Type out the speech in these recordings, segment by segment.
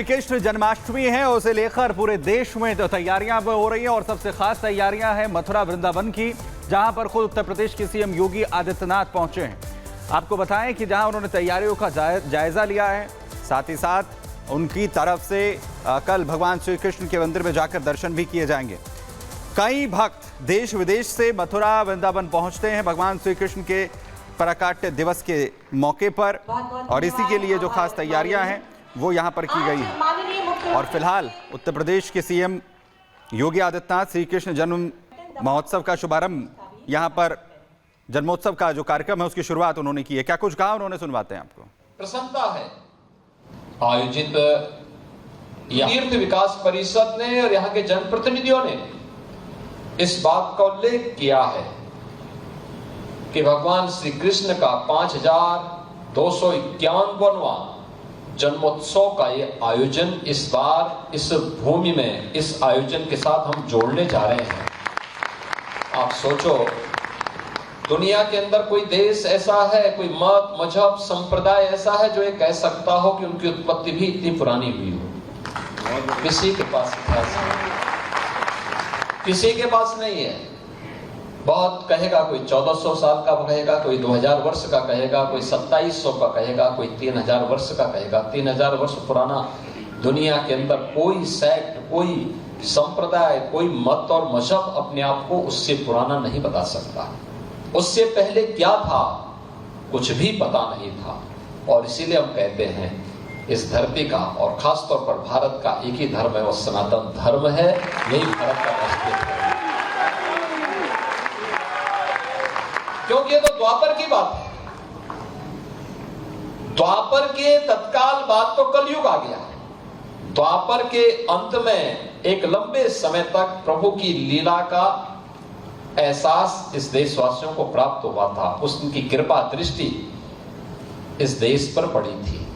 श्री कृष्ण जन्माष्टमी है, उसे लेकर पूरे देश में तो तैयारियां हो रही हैं और सबसे खास तैयारियां हैं मथुरा वृंदावन की, जहां पर खुद उत्तर प्रदेश के सीएम योगी आदित्यनाथ पहुंचे हैं। आपको बताएं कि जहां उन्होंने तैयारियों का जायजा लिया है, साथ ही साथ उनकी तरफ से कल भगवान श्री कृष्ण के मंदिर में जाकर दर्शन भी किए जाएंगे। कई भक्त देश विदेश से मथुरा वृंदावन पहुंचते हैं भगवान श्री कृष्ण के पराकाष्ठ दिवस के मौके पर, और इसी के लिए जो खास तैयारियां हैं वो यहां पर की गई हैं। और फिलहाल उत्तर प्रदेश के सीएम योगी आदित्यनाथ श्री कृष्ण जन्म महोत्सव का शुभारंभ, यहां पर जन्मोत्सव का जो कार्यक्रम है उसकी शुरुआत उन्होंने की है। क्या कुछ कहा उन्होंने, सुनवाते हैं आपको। प्रसन्नता है आयोजित तीर्थ विकास परिषद ने और यहाँ के जनप्रतिनिधियों ने इस बात का उल्लेख किया है कि भगवान श्री कृष्ण का 5251वां जन्मोत्सव का ये आयोजन इस बार इस भूमि में इस आयोजन के साथ हम जोड़ने जा रहे हैं। आप सोचो, दुनिया के अंदर कोई देश ऐसा है, कोई मत मजहब संप्रदाय ऐसा है जो ये कह सकता हो कि उनकी उत्पत्ति भी इतनी पुरानी हुई हो? किसी के पास इतिहास नहीं, किसी के पास नहीं है। बहुत कहेगा, कोई 1400 साल का कहेगा, कोई 2000 वर्ष का कहेगा, कोई 2700 का कहेगा, कोई 3000 वर्ष का कहेगा। 3000 वर्ष पुराना दुनिया के अंदर कोई सेक्ट, कोई संप्रदाय, कोई मत और मजहब अपने आप को उससे पुराना नहीं बता सकता। उससे पहले क्या था, कुछ भी पता नहीं था। और इसीलिए हम कहते हैं इस धरती का और खास तौर पर भारत का एक ही धर्म है, वो सनातन धर्म है। यही भारत का राष्ट्रीय धर्म है, क्योंकि ये तो द्वापर की बात है। द्वापर के तत्काल बाद तो कलयुग आ गया। द्वापर के अंत में एक लंबे समय तक प्रभु की लीला का एहसास इस देशवासियों को प्राप्त हुआ था। उनकी कृपा दृष्टि इस देश पर पड़ी थी,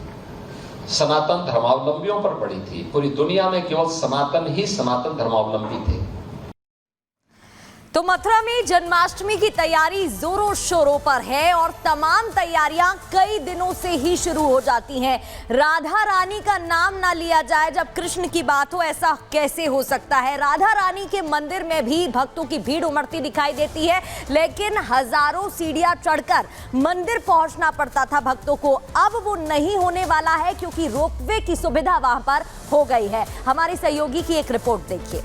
सनातन धर्मावलंबियों पर पड़ी थी। पूरी दुनिया में केवल सनातन ही सनातन धर्मावलंबी थे। तो मथुरा में जन्माष्टमी की तैयारी जोरों शोरों पर है और तमाम तैयारियां कई दिनों से ही शुरू हो जाती हैं। राधा रानी का नाम ना लिया जाए जब कृष्ण की बात हो, ऐसा कैसे हो सकता है। राधा रानी के मंदिर में भी भक्तों की भीड़ उमड़ती दिखाई देती है, लेकिन हजारों सीढ़ियां चढ़कर मंदिर पहुंचना पड़ता था भक्तों को। अब वो नहीं होने वाला है क्योंकि रोपवे की सुविधा वहां पर हो गई है। हमारे सहयोगी की एक रिपोर्ट देखिए।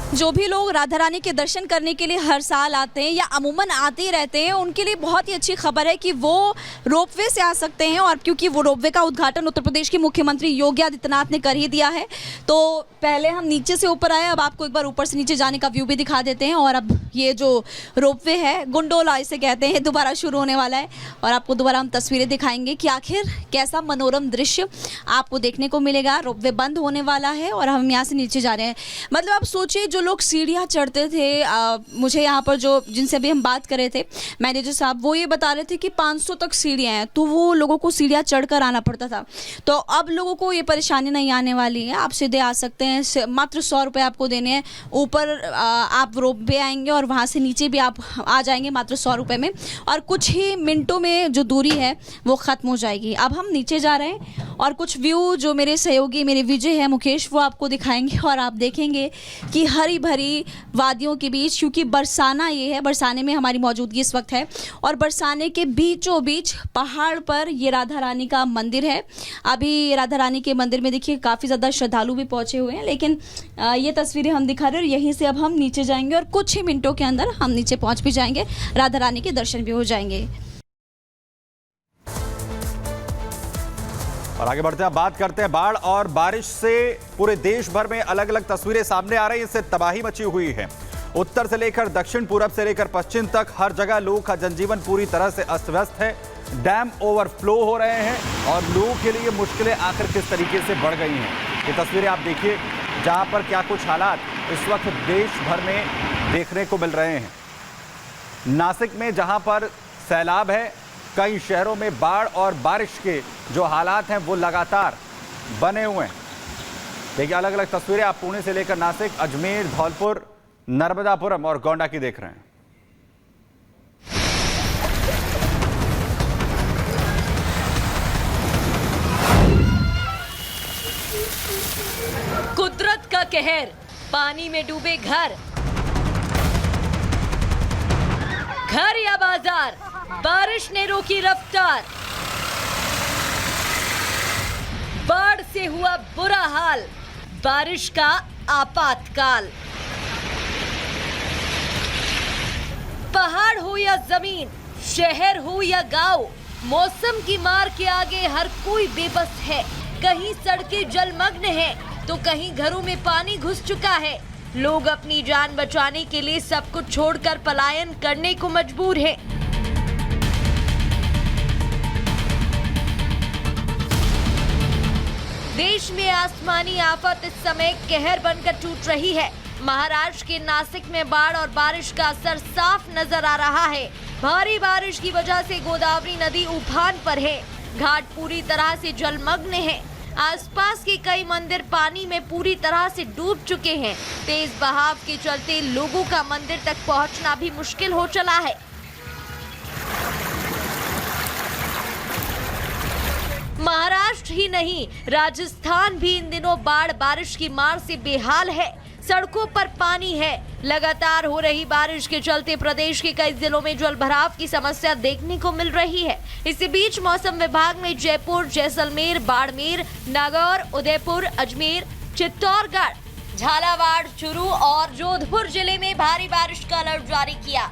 जो भी लोग राधा रानी के दर्शन करने के लिए हर साल आते हैं या अमूमन आते ही रहते हैं, उनके लिए बहुत ही अच्छी खबर है कि वो रोपवे से आ सकते हैं। और क्योंकि वो रोपवे का उद्घाटन उत्तर प्रदेश के मुख्यमंत्री योगी आदित्यनाथ ने कर ही दिया है, तो पहले हम नीचे से ऊपर आए, अब आपको एक बार ऊपर से नीचे जाने का व्यू भी दिखा देते हैं। और अब ये जो रोपवे है, गुंडोला इसे कहते हैं, दोबारा शुरू होने वाला है और आपको दोबारा हम तस्वीरें दिखाएंगे कि आखिर कैसा मनोरम दृश्य आपको देखने को मिलेगा। रोपवे बंद होने वाला है और हम यहाँ से नीचे जा रहे हैं। मतलब आप सोचिए, जो लोग सीढ़ियाँ चढ़ते थे, मुझे यहाँ पर जो जिनसे भी हम बात कर रहे थे, मैनेजर साहब, वो ये बता रहे थे कि 500 तक सीढ़ियाँ हैं, तो वो लोगों को सीढ़ियाँ चढ़कर आना पड़ता था। तो अब लोगों को ये परेशानी नहीं आने वाली है, आप सीधे आ सकते हैं। मात्र 100 रुपये आपको देने हैं। ऊपर आप रोपवे आएंगे और वहाँ से नीचे भी आप आ जाएंगे मात्र 100 रुपये में, और कुछ ही मिनटों में जो दूरी है वो ख़त्म हो जाएगी। अब हम नीचे जा रहे हैं और कुछ व्यू जो मेरे सहयोगी, मेरे विजय है मुकेश, वो आपको दिखाएंगे और आप देखेंगे कि हरी भरी वादियों के बीच, क्योंकि बरसाना ये है, बरसाने में हमारी मौजूदगी इस वक्त है, और बरसाने के बीचों बीच पहाड़ पर ये राधा रानी का मंदिर है। अभी राधा रानी के मंदिर में देखिए काफ़ी ज़्यादा श्रद्धालु भी पहुँचे हुए हैं, लेकिन ये तस्वीरें हम दिखा रहे हैं और यहीं से अब हम नीचे जाएंगे और कुछ ही मिनटों के अंदर हम नीचे पहुँच भी जाएंगे, राधा रानी के दर्शन भी हो जाएंगे। और आगे बढ़ते हैं, बात करते हैं बाढ़ और बारिश से। पूरे देश भर में अलग अलग तस्वीरें सामने आ रही हैं, इससे तबाही मची हुई है। उत्तर से लेकर दक्षिण, पूरब से लेकर पश्चिम तक हर जगह लोगों का जनजीवन पूरी तरह से अस्त व्यस्त है। डैम ओवरफ्लो हो रहे हैं और लोगों के लिए मुश्किलें आखिर किस तरीके से बढ़ गई हैं, ये तस्वीरें आप देखिए, जहां पर क्या कुछ हालात इस वक्त देश भर में देखने को मिल रहे हैं। नासिक में जहां पर सैलाब है, कई शहरों में बाढ़ और बारिश के जो हालात हैं वो लगातार बने हुए हैं। देखिए, अलग अलग तस्वीरें आप पुणे से लेकर नासिक, अजमेर, धौलपुर, नर्मदापुरम और गोंडा की देख रहे हैं। कुदरत का कहर, पानी में डूबे घर या बाजार, बारिश ने रोकी रफ्तार। बाढ़ से हुआ बुरा हाल, बारिश का आपातकाल। पहाड़ हो या जमीन, शहर हो या गांव, मौसम की मार के आगे हर कोई बेबस है। कहीं सड़कें जलमग्न हैं, तो कहीं घरों में पानी घुस चुका है। लोग अपनी जान बचाने के लिए सब कुछ छोड़कर पलायन करने को मजबूर हैं। देश में आसमानी आफत इस समय कहर बनकर टूट रही है। महाराष्ट्र के नासिक में बाढ़ और बारिश का असर साफ नजर आ रहा है। भारी बारिश की वजह से गोदावरी नदी उफान पर है। घाट पूरी तरह से जलमग्न है। आसपास के कई मंदिर पानी में पूरी तरह से डूब चुके हैं। तेज बहाव के चलते लोगों का मंदिर तक पहुंचना भी मुश्किल हो चला है। महाराष्ट्र ही नहीं, राजस्थान भी इन दिनों बाढ़ बारिश की मार से बेहाल है। सड़कों पर पानी है। लगातार हो रही बारिश के चलते प्रदेश के कई जिलों में जलभराव की समस्या देखने को मिल रही है। इसी बीच मौसम विभाग ने जयपुर, जैसलमेर, बाड़मेर, नागौर, उदयपुर, अजमेर, चित्तौड़गढ़, झालावाड़, चूरू और जोधपुर जिले में भारी बारिश का अलर्ट जारी किया।